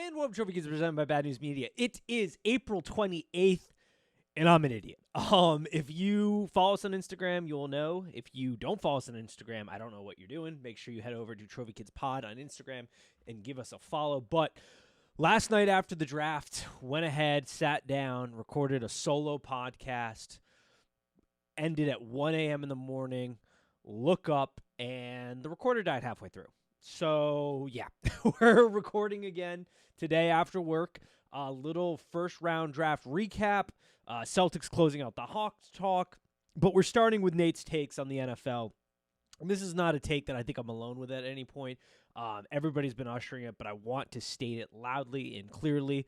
And Warm Trophy Kids presented by Bad News Media. It is April 28th, and I'm an idiot. If you follow us on Instagram, you'll know. If you don't follow us on Instagram, I don't know what you're doing. Make sure you head over to Trophy Kids Pod on Instagram and give us a follow. But last night after the draft, went ahead, sat down, recorded a solo podcast, ended at 1 a.m. in the morning, look up, and the recorder died halfway through. So, yeah, we're recording again today after work. A little first-round draft recap. Celtics closing out the Hawks talk. But we're starting with Nate's takes on the NFL. And this is not a take that I think I'm alone with at any point. Everybody's been ushering it, but I want to state it loudly and clearly.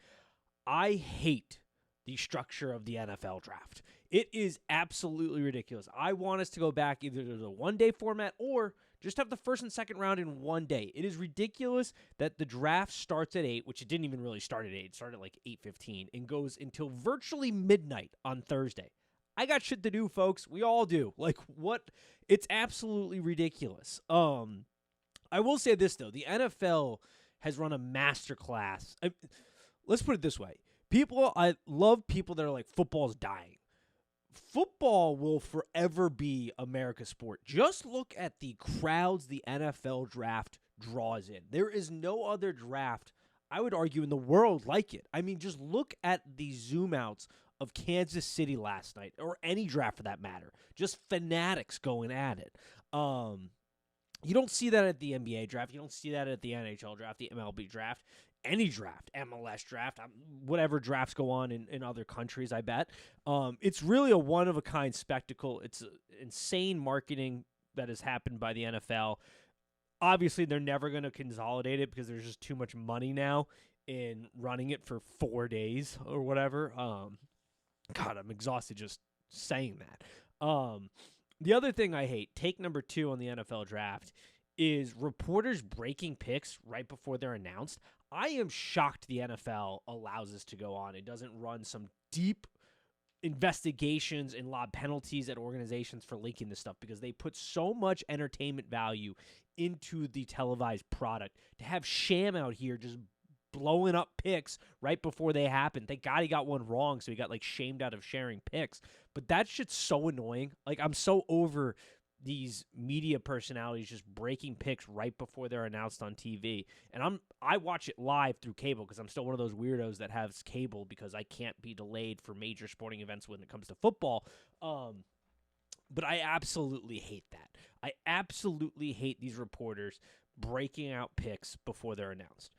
I hate the structure of the NFL draft. It is absolutely ridiculous. I want us to go back either to the one-day format or just have the first and second round in one day. It is ridiculous that the draft starts at 8, which it didn't even really start at 8. It started at like 8:15 and goes until virtually midnight on Thursday. I got shit to do, folks. We all do. Like, what? It's absolutely ridiculous. I will say this, though. The NFL has run a masterclass. Let's put it this way. I love people that are like, football's dying. Football will forever be America's sport. Just look at the crowds the NFL draft draws in. There is no other draft, I would argue, in the world like it. I mean, just look at the zoom outs of Kansas City last night, or any draft for that matter. Just fanatics going at it. You don't see that at the NBA draft. You don't see that at the NHL draft, the MLB draft, any draft, MLS draft, whatever drafts go on in other countries, I bet. It's really a one-of-a-kind spectacle. It's insane marketing that has happened by the NFL. Obviously, they're never going to consolidate it because there's just too much money now in running it for 4 days or whatever. God, I'm exhausted just saying that. The other thing I hate, take number 2 on the NFL draft, is reporters breaking picks right before they're announced. I am shocked the NFL allows this to go on. It doesn't run some deep investigations and lob penalties at organizations for leaking this stuff because they put so much entertainment value into the televised product. To have Sham out here just blowing up picks right before they happen. Thank God he got one wrong, so he got like shamed out of sharing picks. But that shit's so annoying. Like, I'm so over these media personalities just breaking picks right before they're announced on TV. And I watch it live through cable because I'm still one of those weirdos that has cable because I can't be delayed for major sporting events when it comes to football. But I absolutely hate that. I absolutely hate these reporters breaking out picks before they're announced.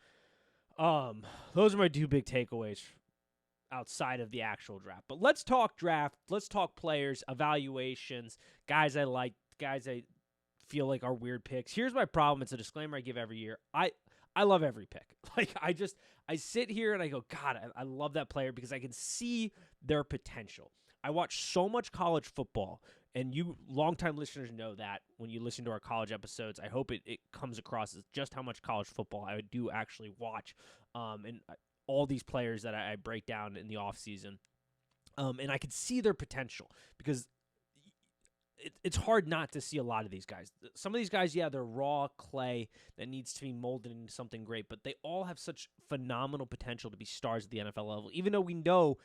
Those are my 2 big takeaways outside of the actual draft. But let's talk draft. Let's talk players, evaluations, guys I like, guys I feel like are weird picks. Here's my problem. It's a disclaimer I give every year. I love every pick. Like, I sit here and I go, God, I love that player because I can see their potential. I watch so much college football, and you longtime listeners know that when you listen to our college episodes. I hope it comes across as just how much college football I do actually watch, and all these players that I break down in the offseason. And I can see their potential because it's hard not to see a lot of these guys. Some of these guys, yeah, they're raw clay that needs to be molded into something great, but they all have such phenomenal potential to be stars at the NFL level, even though we know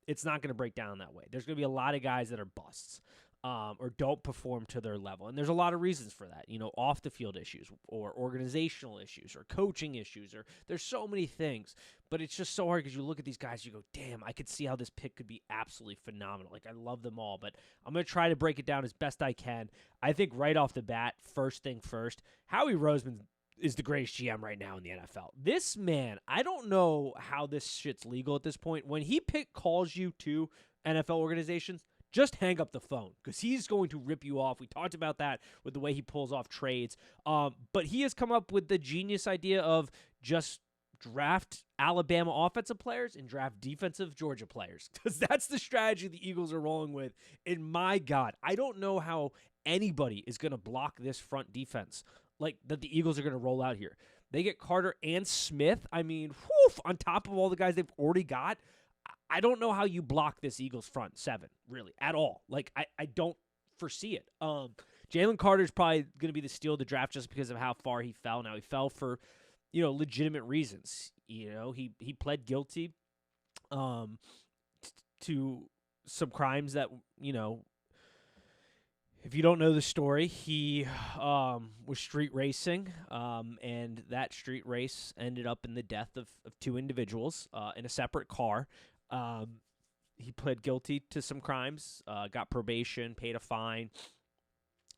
it's not going to break down that way. There's going to be a lot of guys that are busts or don't perform to their level. And there's a lot of reasons for that, off the field issues or organizational issues or coaching issues, or there's so many things. But it's just so hard because you look at these guys, you go, damn, I could see how this pick could be absolutely phenomenal. Like, I love them all, but I'm going to try to break it down as best I can. I think right off the bat, first thing first, Howie Roseman is the greatest GM right now in the NFL. This man, I don't know how this shit's legal at this point. When he calls you to NFL organizations, just hang up the phone because he's going to rip you off. We talked about that with the way he pulls off trades. But he has come up with the genius idea of just draft Alabama offensive players and draft defensive Georgia players because that's the strategy the Eagles are rolling with. And my God, I don't know how anybody is going to block this front defense like that the Eagles are going to roll out here. They get Carter and Smith. I mean, on top of all the guys they've already got, I don't know how you block this Eagles front 7, really, at all. Like, I don't foresee it. Jalen Carter's probably going to be the steal of the draft just because of how far he fell. Now, he fell for, legitimate reasons. He pled guilty to some crimes that, if you don't know the story, he was street racing, and that street race ended up in the death of two individuals in a separate car. He pled guilty to some crimes, got probation, paid a fine,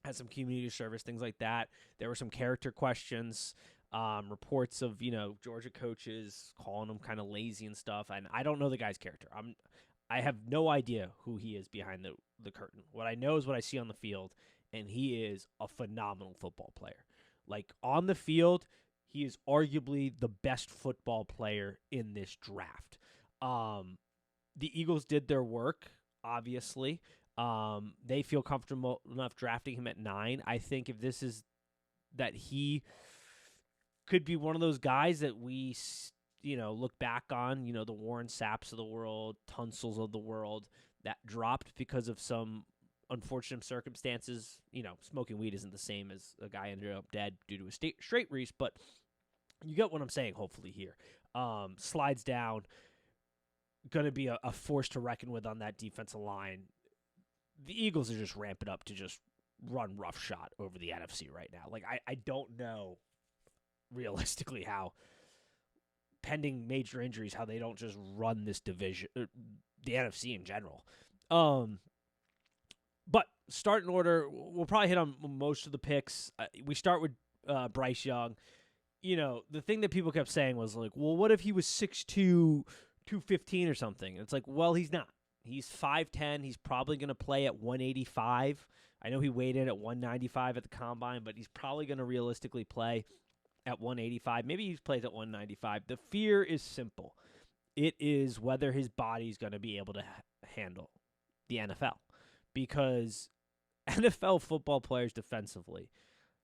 had some community service, things like that. There were some character questions, reports of, Georgia coaches calling him kind of lazy and stuff. And I don't know the guy's character. I have no idea who he is behind the curtain. What I know is what I see on the field, and he is a phenomenal football player. Like, on the field, he is arguably the best football player in this draft. The Eagles did their work, obviously. They feel comfortable enough drafting him at 9. I think if this is that he could be one of those guys that we look back on, the Warren Sapps of the world, Tunsil's of the world, that dropped because of some unfortunate circumstances. Smoking weed isn't the same as a guy ended up dead due to a straight race, but you get what I'm saying, hopefully, here. Slides down, going to be a force to reckon with on that defensive line. The Eagles are just ramping up to just run roughshod over the NFC right now. Like, I don't know realistically how, pending major injuries, how they don't just run this division, the NFC in general. But starting order, we'll probably hit on most of the picks. We start with Bryce Young. The thing that people kept saying was like, well, what if he was 6'2", 215 or something? And it's like, well, he's not. He's 5'10". He's probably going to play at 185. I know he weighed in at 195 at the combine, but he's probably going to realistically play at 185. Maybe he plays at 195. The fear is simple. It is whether his body's going to be able to handle the NFL. Because NFL football players defensively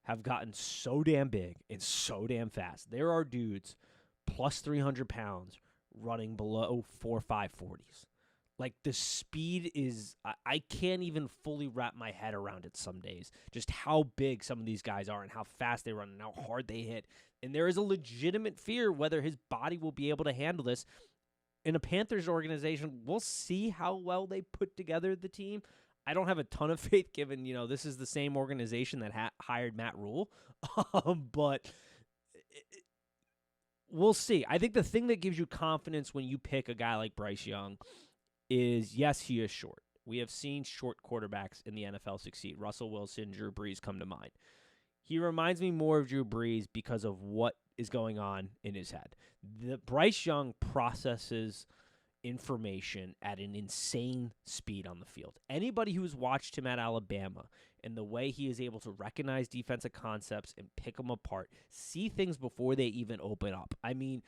have gotten so damn big and so damn fast. There are dudes plus 300 pounds running below 4.5 40s. Like, the speed is, I can't even fully wrap my head around it some days, just how big some of these guys are and how fast they run and how hard they hit. And there is a legitimate fear whether his body will be able to handle this. In a Panthers organization, we'll see how well they put together the team. I don't have a ton of faith given, this is the same organization that hired Matt Rule. But we'll see. I think the thing that gives you confidence when you pick a guy like Bryce Young is, yes, he is short. We have seen short quarterbacks in the NFL succeed. Russell Wilson, Drew Brees come to mind. He reminds me more of Drew Brees because of what is going on in his head. Bryce Young processes information at an insane speed on the field. Anybody who's watched him at Alabama and the way he is able to recognize defensive concepts and pick them apart, see things before they even open up. I mean,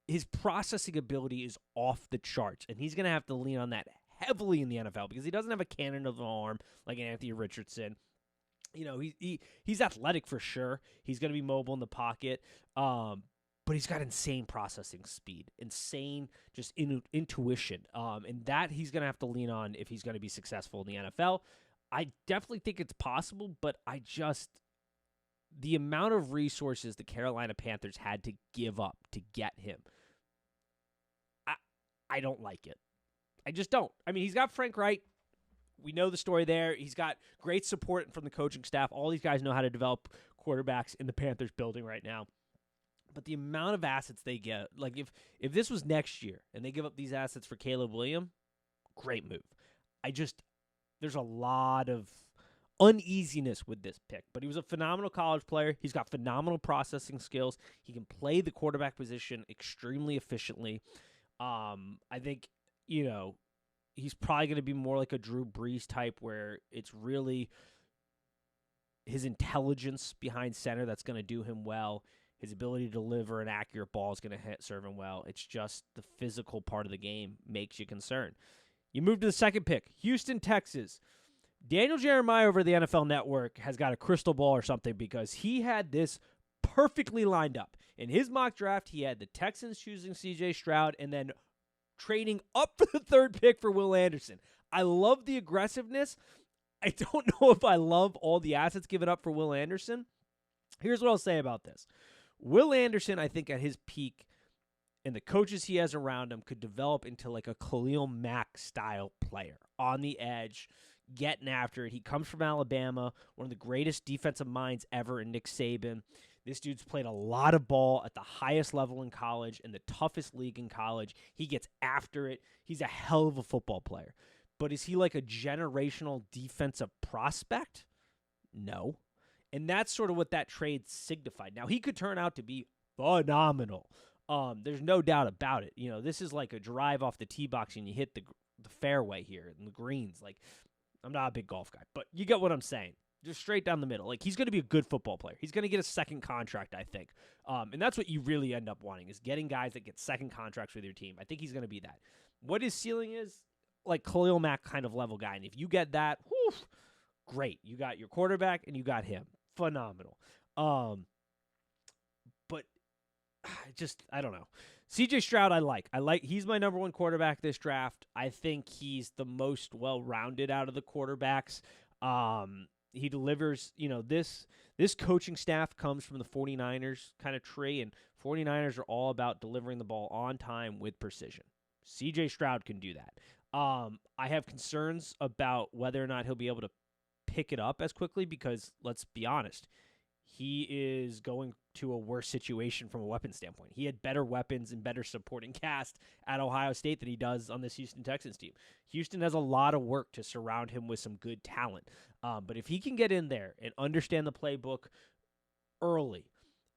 his processing ability is off the charts, and he's going to have to lean on that heavily in the NFL because he doesn't have a cannon of an arm like an Anthony Richardson. He's athletic for sure. He's going to be mobile in the pocket, but he's got insane processing speed, insane just intuition, and that he's going to have to lean on if he's going to be successful in the NFL. I definitely think it's possible, but the amount of resources the Carolina Panthers had to give up to get him, I don't like it. I just don't. I mean, he's got Frank Wright. We know the story there. He's got great support from the coaching staff. All these guys know how to develop quarterbacks in the Panthers building right now. But the amount of assets they get, like if this was next year and they give up these assets for Caleb Williams, great move. There's a lot of uneasiness with this pick, but he was a phenomenal college player. He's got phenomenal processing skills. He can play the quarterback position extremely efficiently. I think, he's probably going to be more like a Drew Brees type where it's really his intelligence behind center that's going to do him well. His ability to deliver an accurate ball is going to serve him well. It's just the physical part of the game makes you concerned. You move to the second pick, Houston, Texas. Daniel Jeremiah over the NFL Network has got a crystal ball or something because he had this perfectly lined up. In his mock draft, he had the Texans choosing C.J. Stroud and then trading up for the third pick for Will Anderson. I love the aggressiveness. I don't know if I love all the assets given up for Will Anderson. Here's what I'll say about this. Will Anderson, I think at his peak, and the coaches he has around him could develop into like a Khalil Mack style player on the edge, getting after it. He comes from Alabama, one of the greatest defensive minds ever in Nick Saban. This dude's played a lot of ball at the highest level in college, in the toughest league in college. He gets after it. He's a hell of a football player. But is he like a generational defensive prospect? No. And that's sort of what that trade signified. Now, he could turn out to be phenomenal. There's no doubt about it. You know, this is like a drive off the tee box and you hit the fairway here and the greens. Like, I'm not a big golf guy, but you get what I'm saying. Just straight down the middle. Like, he's going to be a good football player. He's going to get a second contract, I think. And that's what you really end up wanting, is getting guys that get second contracts with your team. I think he's going to be that. What his ceiling is, like Khalil Mack kind of level guy. And if you get that, whew, great. You got your quarterback and you got him. Phenomenal. But I don't know. CJ Stroud, I like. He's my number one quarterback this draft. I think he's the most well-rounded out of the quarterbacks. He delivers, this coaching staff comes from the 49ers kind of tree, and 49ers are all about delivering the ball on time with precision. CJ Stroud can do that. I have concerns about whether or not he'll be able to pick it up as quickly because, let's be honest, he is going to a worse situation from a weapon standpoint. He had better weapons and better supporting cast at Ohio State than he does on this Houston Texans team. Houston has a lot of work to surround him with some good talent. But if he can get in there and understand the playbook early,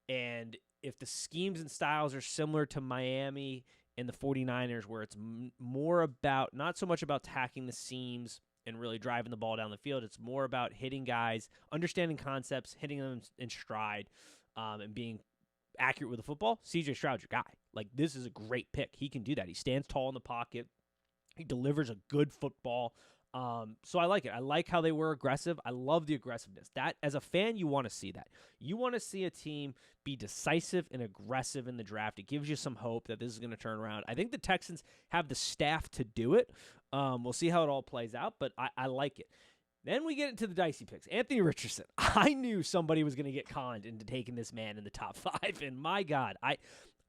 and if the schemes and styles are similar to Miami and the 49ers, where it's more about, not so much about tacking the seams and really driving the ball down the field. It's more about hitting guys, understanding concepts, hitting them in stride, and being accurate with the football. CJ Stroud's your guy. Like, this is a great pick. He can do that. He stands tall in the pocket. He delivers a good football. So I like it. I like how they were aggressive. I love the aggressiveness. That, as a fan, you want to see that. You want to see a team be decisive and aggressive in the draft. It gives you some hope that this is going to turn around. I think the Texans have the staff to do it. We'll see how it all plays out, but I like it. Then we get into the dicey picks. Anthony Richardson. I knew somebody was going to get conned into taking this man in the top 5, and my God, I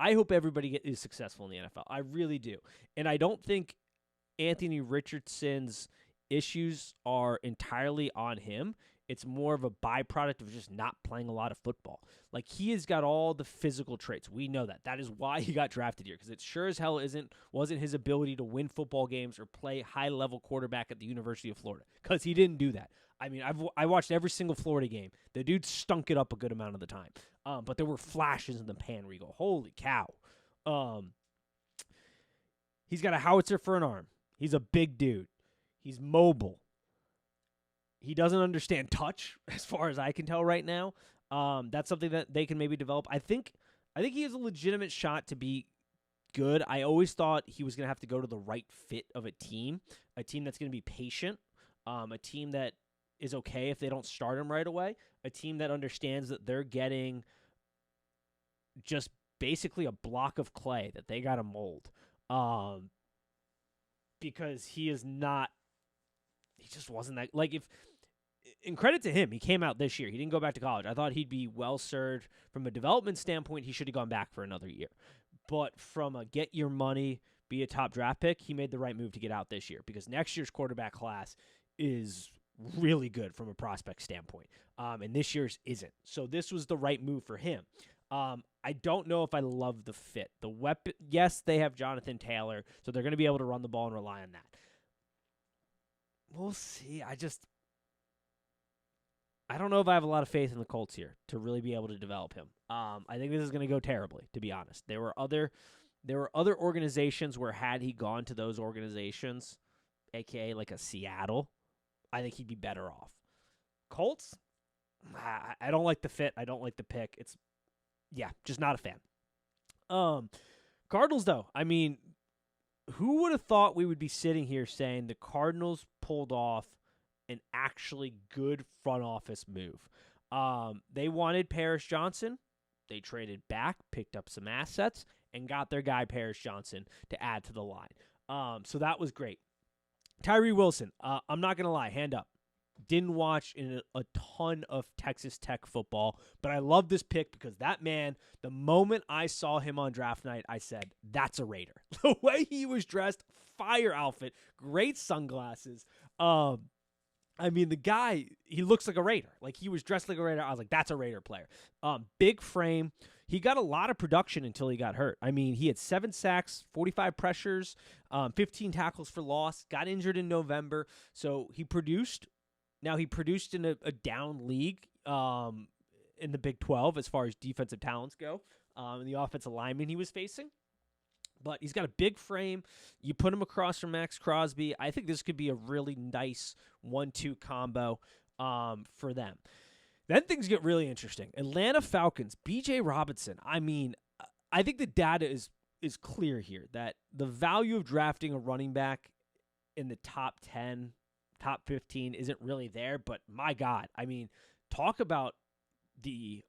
hope everybody is successful in the NFL. I really do. And I don't think Anthony Richardson's issues are entirely on him. It's more of a byproduct of just not playing a lot of football. Like, he has got all the physical traits. We know that. That is why he got drafted here, because it sure as hell wasn't his ability to win football games or play high-level quarterback at the University of Florida, because he didn't do that. I mean, I watched every single Florida game. The dude stunk it up a good amount of the time. But there were flashes in the pan where you go, holy cow. He's got a howitzer for an arm. He's a big dude. He's mobile. He doesn't understand touch, as far as I can tell right now. That's something that they can maybe develop. I think he has a legitimate shot to be good. I always thought he was going to have to go to the right fit of a team that's going to be patient, a team that is okay if they don't start him right away, a team that understands that they're getting just basically a block of clay that they got to mold, because he just wasn't that, like, and credit to him, he came out this year. He didn't go back to college. I thought he'd be well served from a development standpoint. He should have gone back for another year. But from a get your money, be a top draft pick, he made the right move to get out this year, because next year's quarterback class is really good from a prospect standpoint. And this year's isn't. So this was the right move for him. I don't know if I love the fit. The weapon, yes, they have Jonathan Taylor, so they're going to be able to run the ball and rely on that. We'll see. I don't know if I have a lot of faith in the Colts here to really be able to develop him. I think this is going to go terribly, to be honest. There were other organizations where, had he gone to those organizations, aka like a Seattle, I think he'd be better off. Colts, I don't like the fit. I don't like the pick. Just not a fan. Cardinals, though, I mean, who would have thought we would be sitting here saying the Cardinals pulled off an actually good front office move? They wanted Paris Johnson. They traded back, picked up some assets, and got their guy Paris Johnson to add to the line. So that was great. Tyree Wilson, I'm not going to lie, hand up. Didn't watch in a ton of Texas Tech football, but I love this pick because that man, the moment I saw him on draft night, I said, that's a Raider. The way he was dressed, fire outfit, great sunglasses. I mean, the guy, he looks like a Raider. Like, he was dressed like a Raider. I was like, that's a Raider player. Big frame. He got a lot of production until he got hurt. I mean, he had 7 sacks, 45 pressures, 15 tackles for loss, got injured in November. So he produced. Now, he produced in a down league in the Big 12 as far as defensive talents go, and the offensive lineman he was facing. But he's got a big frame. You put him across from Max Crosby. I think this could be a really nice 1-2 combo for them. Then things get really interesting. Atlanta Falcons, B.J. Robinson. I mean, I think the data is clear here that the value of drafting a running back in the top 10, top 15 isn't really there. But my God, I mean, talk about the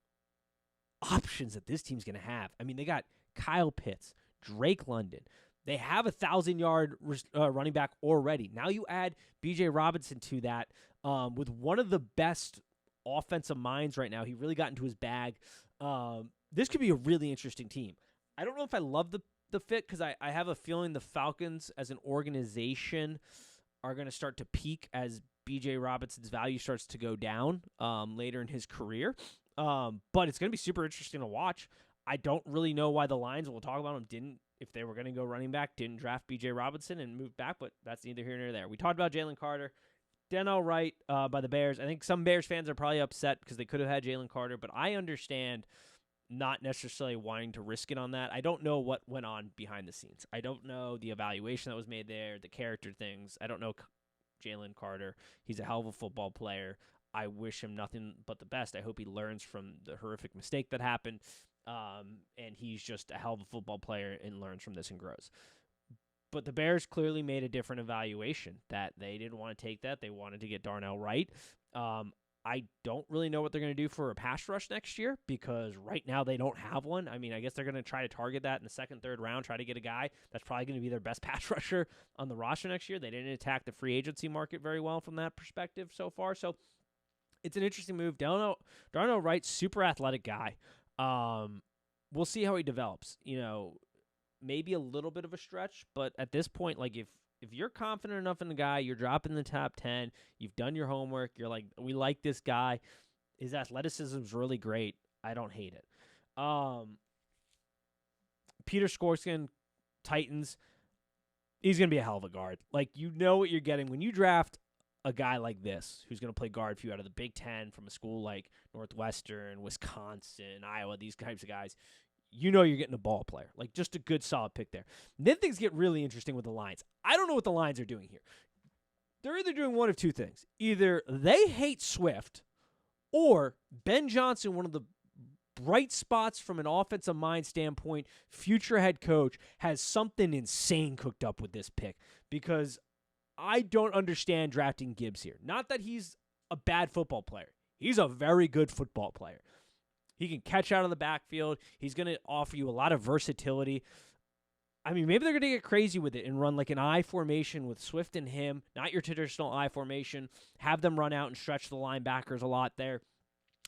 options that this team's going to have. I mean, they got Kyle Pitts, Drake London. They have a 1,000-yard running back already. Now you add B.J. Robinson to that with one of the best offensive minds right now. He really got into his bag. This could be a really interesting team. I don't know if I love the fit because I have a feeling the Falcons as an organization are going to start to peak as B.J. Robinson's value starts to go down later in his career. But it's going to be super interesting to watch. I don't really know why the Lions, we'll talk about them, if they were going to go running back, didn't draft B.J. Robinson and move back, but that's neither here nor there. We talked about Jalen Carter. Donnell Wright by the Bears. I think some Bears fans are probably upset because they could have had Jalen Carter, but I understand not necessarily wanting to risk it on that. I don't know what went on behind the scenes. I don't know the evaluation that was made there, the character things. I don't know Jalen Carter. He's a hell of a football player. I wish him nothing but the best. I hope he learns from the horrific mistake that happened. And he's just a hell of a football player and learns from this and grows. But the Bears clearly made a different evaluation that they didn't want to take that. They wanted to get Darnell Wright. I don't really know what they're going to do for a pass rush next year because right now they don't have one. I mean, I guess they're going to try to target that in the second, third round, try to get a guy that's probably going to be their best pass rusher on the roster next year. They didn't attack the free agency market very well from that perspective so far. So it's an interesting move. Darnell Wright, super athletic guy. We'll see how he develops. You know, maybe a little bit of a stretch, but at this point, like if you're confident enough in the guy, you're dropping the top 10, you've done your homework, you're like, we like this guy. His athleticism is really great. I don't hate it. Peter Skorskin, Titans, he's going to be a hell of a guard. Like, you know what you're getting when you draft a guy like this who's going to play guard for you out of the Big Ten from a school like Northwestern, Wisconsin, Iowa, these types of guys. You know you're getting a ball player. Like, just a good, solid pick there. And then things get really interesting with the Lions. I don't know what the Lions are doing here. They're either doing one of two things. Either they hate Swift, or Ben Johnson, one of the bright spots from an offensive mind standpoint, future head coach, has something insane cooked up with this pick. Because I don't understand drafting Gibbs here. Not that he's a bad football player. He's a very good football player. He can catch out of the backfield. He's going to offer you a lot of versatility. I mean, maybe they're going to get crazy with it and run like an I formation with Swift and him, not your traditional I formation, have them run out and stretch the linebackers a lot there.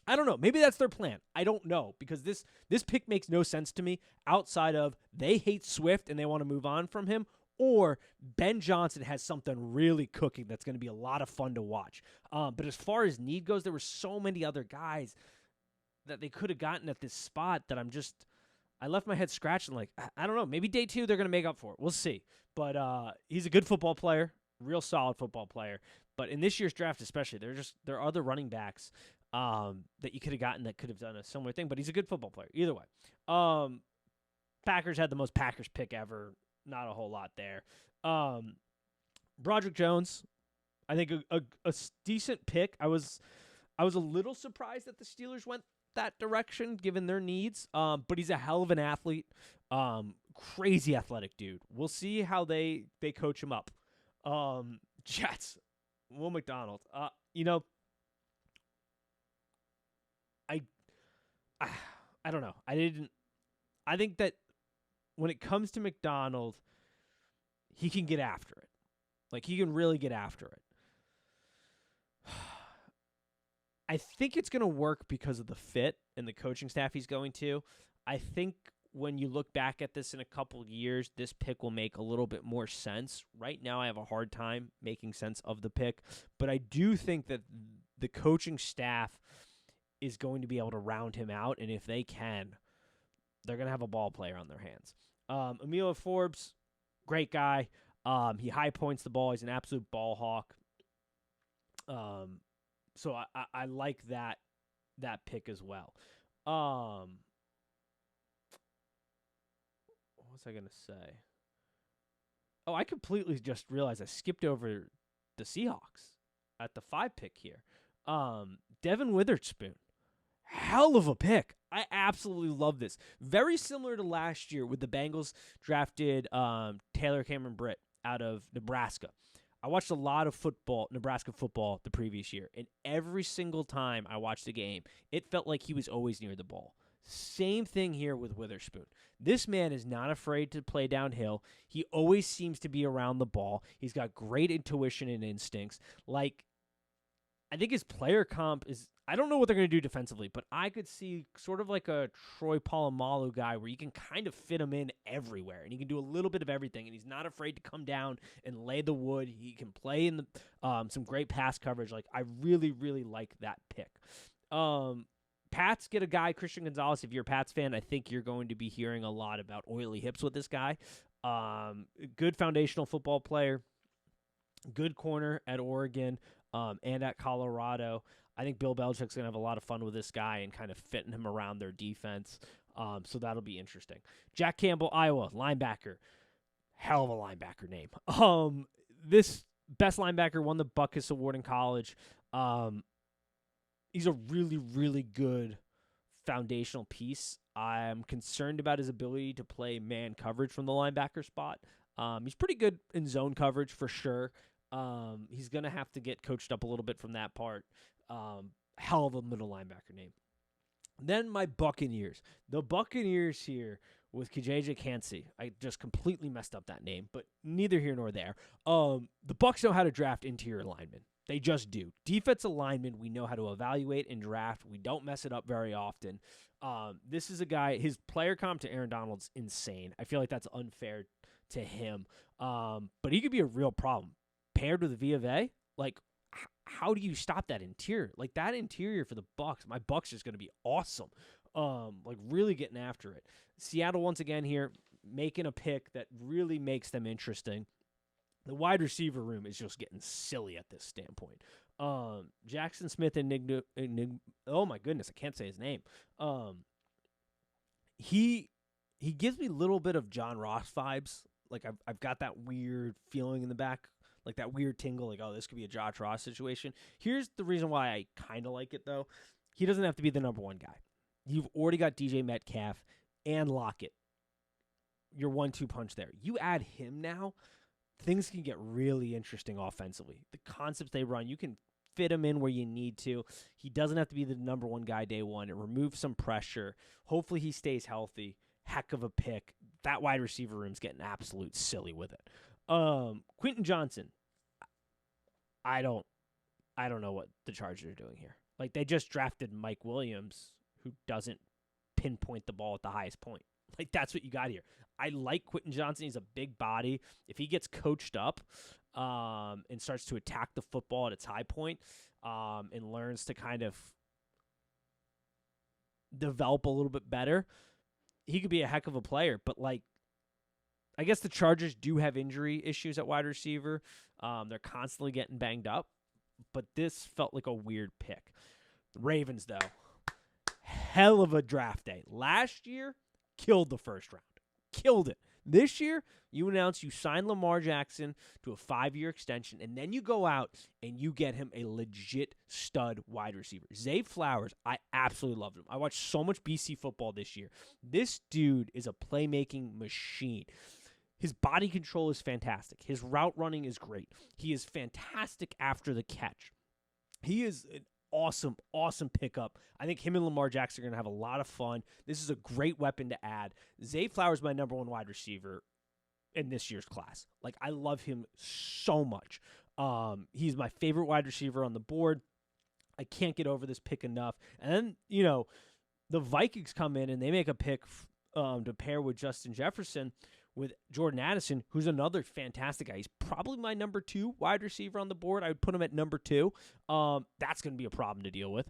I don't know. Maybe that's their plan. I don't know because this pick makes no sense to me outside of they hate Swift and they want to move on from him, or Ben Johnson has something really cooking that's going to be a lot of fun to watch. But as far as need goes, there were so many other guys that they could have gotten at this spot that I left my head scratching like, I don't know, maybe day 2 they're going to make up for it. We'll see. But he's a good football player, real solid football player. But in this year's draft especially, there are other running backs that you could have gotten that could have done a similar thing, but he's a good football player. Either way. Packers had the most Packers pick ever. Not a whole lot there. Broderick Jones, I think a decent pick. I was a little surprised that the Steelers went that direction given their needs, but he's a hell of an athlete, crazy athletic dude. We'll see how they coach him up. Jets, Will McDonald, you know, I don't know. I think that when it comes to McDonald, he can get after it. Like, he can really get after it. I think it's going to work because of the fit and the coaching staff he's going to. I think when you look back at this in a couple years, this pick will make a little bit more sense. Right now, I have a hard time making sense of the pick, but I do think that the coaching staff is going to be able to round him out, and if they can, they're going to have a ball player on their hands. Emilio Forbes, great guy. He high points the ball. He's an absolute ball hawk. So I like that pick as well. What was I going to say? Oh, I completely just realized I skipped over the Seahawks at the 5 pick here. Devin Witherspoon. Hell of a pick. I absolutely love this. Very similar to last year with the Bengals drafted Taylor Cameron Britt out of Nebraska. I watched a lot of Nebraska football the previous year, and every single time I watched the game, it felt like he was always near the ball. Same thing here with Witherspoon. This man is not afraid to play downhill. He always seems to be around the ball. He's got great intuition and instincts. Like, I think his player comp is, I don't know what they're going to do defensively, but I could see sort of like a Troy Polamalu guy where you can kind of fit him in everywhere, and he can do a little bit of everything, and he's not afraid to come down and lay the wood. He can play in some great pass coverage. Like, I really, really like that pick. Pats get a guy, Christian Gonzalez. If you're a Pats fan, I think you're going to be hearing a lot about oily hips with this guy. Good foundational football player, good corner at Oregon and at Colorado. I think Bill Belichick's going to have a lot of fun with this guy and kind of fitting him around their defense. So that'll be interesting. Jack Campbell, Iowa, linebacker. Hell of a linebacker name. This best linebacker won the Butkus Award in college. He's a really, really good foundational piece. I'm concerned about his ability to play man coverage from the linebacker spot. He's pretty good in zone coverage for sure. He's going to have to get coached up a little bit from that part. Hell of a middle linebacker name. Then my Buccaneers. The Buccaneers here with Kajeja Kancey. I just completely messed up that name, but neither here nor there. The Bucs know how to draft interior linemen. They just do. Defensive linemen, we know how to evaluate and draft. We don't mess it up very often. This is a guy, his player comp to Aaron Donald's insane. I feel like that's unfair to him. But he could be a real problem. Paired with Via Vea, like, how do you stop that interior? Like, that interior for the Bucs, my Bucs is going to be awesome. Like, really getting after it. Seattle, once again here, making a pick that really makes them interesting. The wide receiver room is just getting silly at this standpoint. Jackson Smith and oh my goodness, I can't say his name. He gives me a little bit of John Ross vibes. Like, I've got that weird feeling in the back, like that weird tingle, like, oh, this could be a Josh Ross situation. Here's the reason why I kind of like it, though. He doesn't have to be the number one guy. You've already got DJ Metcalf and Lockett. Your 1-2 punch there. You add him now, things can get really interesting offensively. The concepts they run, you can fit him in where you need to. He doesn't have to be the number one guy day one. It removes some pressure. Hopefully he stays healthy. Heck of a pick. That wide receiver room's getting absolute silly with it. Quentin Johnson. I don't know what the Chargers are doing here. Like, they just drafted Mike Williams, who doesn't pinpoint the ball at the highest point. Like, that's what you got here. I like Quentin Johnson. He's a big body. If he gets coached up and starts to attack the football at its high point and learns to kind of develop a little bit better, he could be a heck of a player. But, like, I guess the Chargers do have injury issues at wide receiver. They're constantly getting banged up. But this felt like a weird pick. The Ravens, though, hell of a draft day. Last year, killed the first round. Killed it. This year, you announce you signed Lamar Jackson to a 5-year extension, and then you go out and you get him a legit stud wide receiver. Zay Flowers, I absolutely loved him. I watched so much BC football this year. This dude is a playmaking machine. His body control is fantastic. His route running is great. He is fantastic after the catch. He is an awesome, awesome pickup. I think him and Lamar Jackson are going to have a lot of fun. This is a great weapon to add. Zay Flowers is my number one wide receiver in this year's class. Like, I love him so much. He's my favorite wide receiver on the board. I can't get over this pick enough. And then, the Vikings come in and they make a pick to pair with Justin Jefferson with Jordan Addison, who's another fantastic guy. He's probably my number 2 wide receiver on the board. I would put him at number 2. That's going to be a problem to deal with.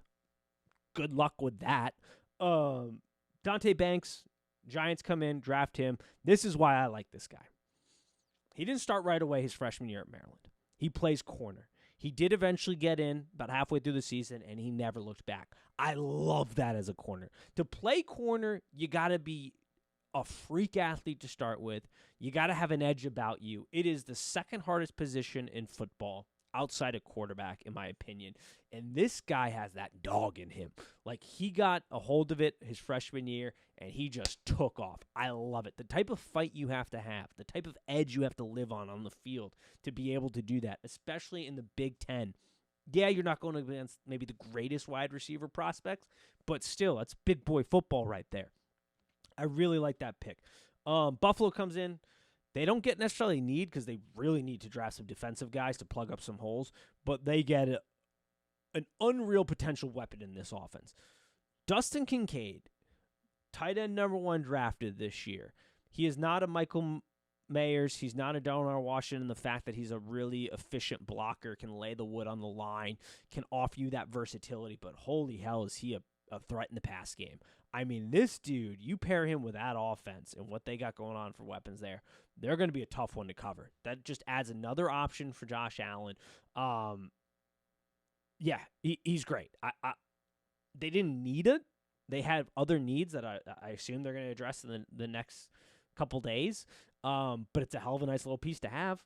Good luck with that. Dante Banks, Giants come in, draft him. This is why I like this guy. He didn't start right away his freshman year at Maryland. He plays corner. He did eventually get in about halfway through the season, and he never looked back. I love that as a corner. To play corner, you got to be a freak athlete to start with. You got to have an edge about you. It is the second hardest position in football outside of quarterback, in my opinion. And this guy has that dog in him. Like, he got a hold of it his freshman year, and he just took off. I love it. The type of fight you have to have, the type of edge you have to live on the field to be able to do that, especially in the Big Ten. Yeah, you're not going against maybe the greatest wide receiver prospects, but still, that's big boy football right there. I really like that pick. Buffalo comes in. They don't get necessarily need because they really need to draft some defensive guys to plug up some holes, but they get an unreal potential weapon in this offense. Dustin Kincaid, tight end number 1 drafted this year. He is not a Michael Mayers. He's not a Delnar Washington. The fact that he's a really efficient blocker, can lay the wood on the line, can offer you that versatility, but holy hell is he a threat in the pass game. I mean, this dude, you pair him with that offense and what they got going on for weapons there, they're going to be a tough one to cover. That just adds another option for Josh Allen. Yeah, he's great. They didn't need it. They have other needs that I assume they're going to address in the next couple days. But it's a hell of a nice little piece to have.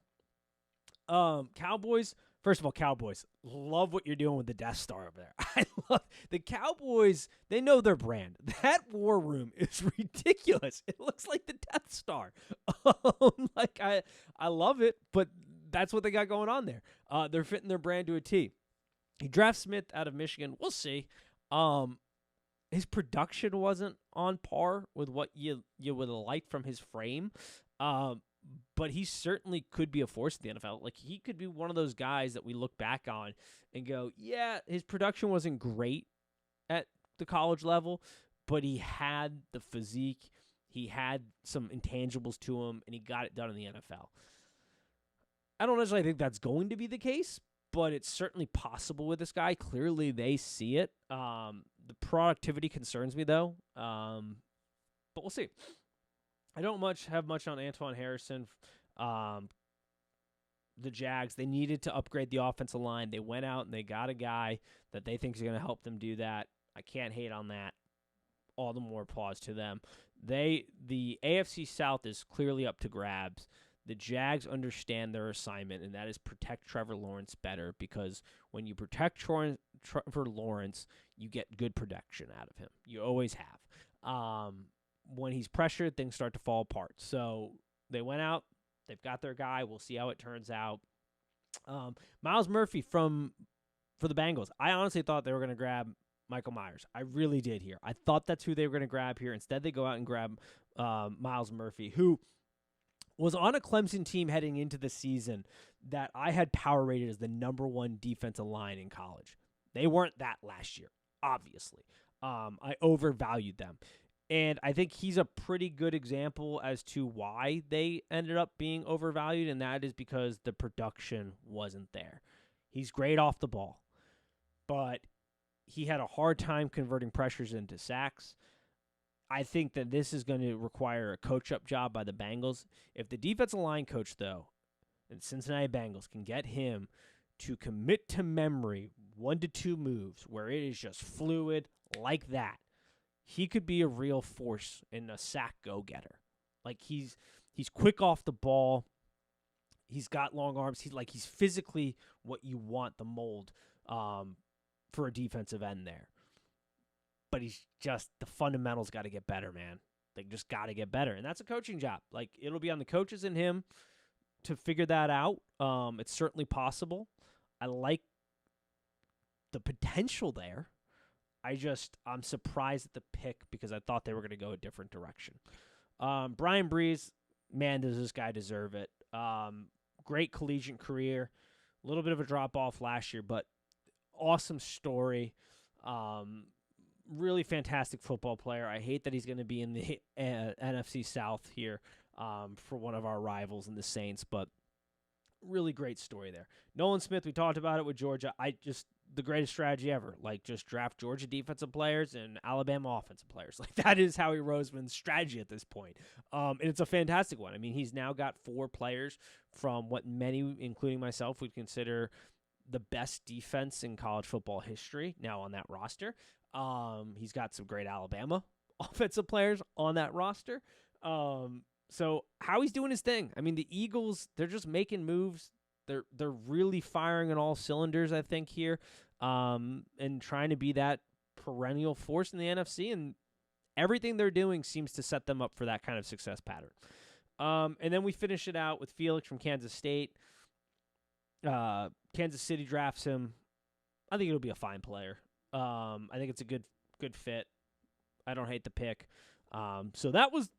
Cowboys. First of all, Cowboys, love what you're doing with the Death Star over there. I love the Cowboys. They know their brand. That war room is ridiculous. It looks like the Death Star. I love it, but that's what they got going on there. They're fitting their brand to a T. He drafts Smith out of Michigan. We'll see. His production wasn't on par with what you would have liked from his frame. But he certainly could be a force in the NFL. Like, he could be one of those guys that we look back on and go, yeah, his production wasn't great at the college level, but he had the physique, he had some intangibles to him, and he got it done in the NFL. I don't necessarily think that's going to be the case, but it's certainly possible with this guy. Clearly, they see it. The productivity concerns me, though, but we'll see. I don't have much on Antoine Harrison. The Jags, they needed to upgrade the offensive line. They went out and they got a guy that they think is going to help them do that. I can't hate on that. All the more applause to them. The AFC South is clearly up to grabs. The Jags understand their assignment, and that is protect Trevor Lawrence better, because when you protect Trevor Lawrence, you get good protection out of him. You always have. When he's pressured, things start to fall apart. So they went out. They've got their guy. We'll see how it turns out. Myles Murphy for the Bengals. I honestly thought they were going to grab Michael Myers. I really did here. I thought that's who they were going to grab here. Instead, they go out and grab Myles Murphy, who was on a Clemson team heading into the season that I had power rated as the number 1 defensive line in college. They weren't that last year, obviously. I overvalued them. And I think he's a pretty good example as to why they ended up being overvalued, and that is because the production wasn't there. He's great off the ball, but he had a hard time converting pressures into sacks. I think that this is going to require a coach-up job by the Bengals. If the defensive line coach, though, and Cincinnati Bengals can get him to commit to memory 1 to 2 moves where it is just fluid like that, he could be a real force in a sack go-getter. Like, he's quick off the ball. He's got long arms. He's physically what you want, the mold for a defensive end there. But he's just, the fundamentals got to get better, man. They just got to get better. And that's a coaching job. Like, it'll be on the coaches and him to figure that out. It's certainly possible. I like the potential there. I'm surprised at the pick because I thought they were going to go a different direction. Brian Breeze, man, does this guy deserve it. Great collegiate career. A little bit of a drop-off last year, but awesome story. Really fantastic football player. I hate that he's going to be in the NFC South here for one of our rivals in the Saints, but really great story there. Nolan Smith, we talked about it with Georgia. The greatest strategy ever. Like, just draft Georgia defensive players and Alabama offensive players. Like, that is Howie Roseman's strategy at this point. And it's a fantastic one. I mean, he's now got 4 players from what many, including myself, would consider the best defense in college football history now on that roster. He's got some great Alabama offensive players on that roster. So Howie's doing his thing. I mean, the Eagles, they're just making moves. They're really firing on all cylinders, I think, here, and trying to be that perennial force in the NFC. And everything they're doing seems to set them up for that kind of success pattern. And then we finish it out with Felix from Kansas State. Kansas City drafts him. I think it'll be a fine player. I think it's a good fit. I don't hate the pick. So that was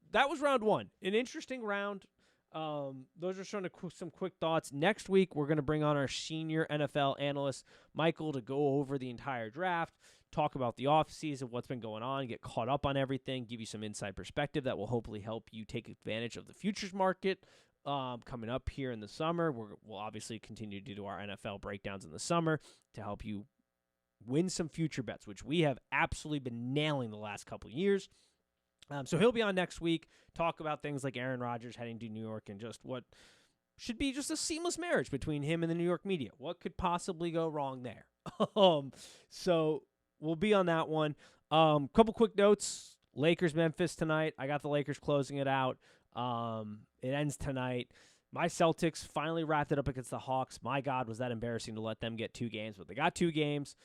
round 1, an interesting round. Those are some quick thoughts. Next week, we're going to bring on our senior NFL analyst, Michael, to go over the entire draft, talk about the offseason, what's been going on, get caught up on everything, give you some inside perspective that will hopefully help you take advantage of the futures market coming up here in the summer. We'll obviously continue to do our NFL breakdowns in the summer to help you win some future bets, which we have absolutely been nailing the last couple of years. So he'll be on next week, talk about things like Aaron Rodgers heading to New York and just what should be just a seamless marriage between him and the New York media. What could possibly go wrong there? So we'll be on that one. Couple quick notes. Lakers-Memphis tonight. I got the Lakers closing it out. It ends tonight. My Celtics finally wrapped it up against the Hawks. My God, was that embarrassing to let them get 2 games, but they got 2 games.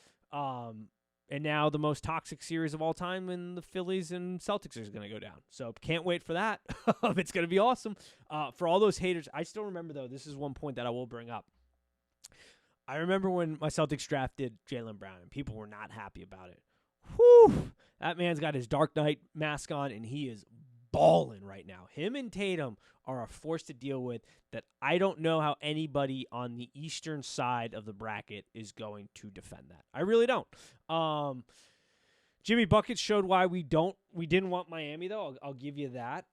And now the most toxic series of all time when the Phillies and Celtics are going to go down. So can't wait for that. It's going to be awesome. For all those haters, I still remember, though, this is one point that I will bring up. I remember when my Celtics drafted Jaylen Brown, and people were not happy about it. Whew! That man's got his Dark Knight mask on, and he is balling right now. Him and Tatum are a force to deal with that I don't know how anybody on the eastern side of the bracket is going to defend that. I really don't. Jimmy Buckets showed why we didn't want Miami, though. I'll give you that.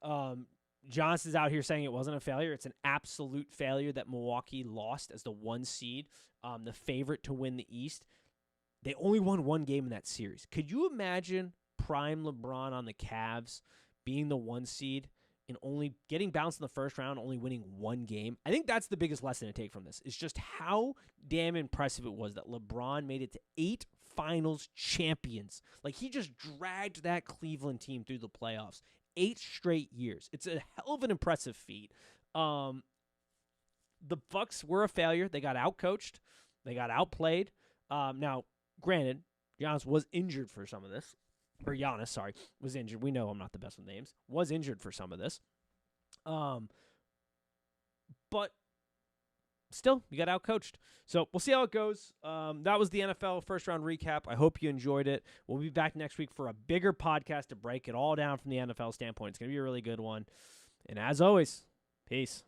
Johnson's out here saying it wasn't a failure. It's an absolute failure that Milwaukee lost as the 1 seed, the favorite to win the East. They only won 1 game in that series. Could you imagine prime LeBron on the Cavs being the 1 seed and only getting bounced in the first round, only winning 1 game? I think that's the biggest lesson to take from this, is just how damn impressive it was that LeBron made it to 8 finals champions. Like, he just dragged that Cleveland team through the playoffs 8 straight years. It's a hell of an impressive feat. The Bucks were a failure. They got outcoached. They got outplayed. Now, granted, Giannis was injured for some of this. Or Giannis, sorry, was injured. We know I'm not the best with names. Was injured for some of this. But still, you got outcoached. So we'll see how it goes. That was the NFL first-round recap. I hope you enjoyed it. We'll be back next week for a bigger podcast to break it all down from the NFL standpoint. It's going to be a really good one. And as always, peace.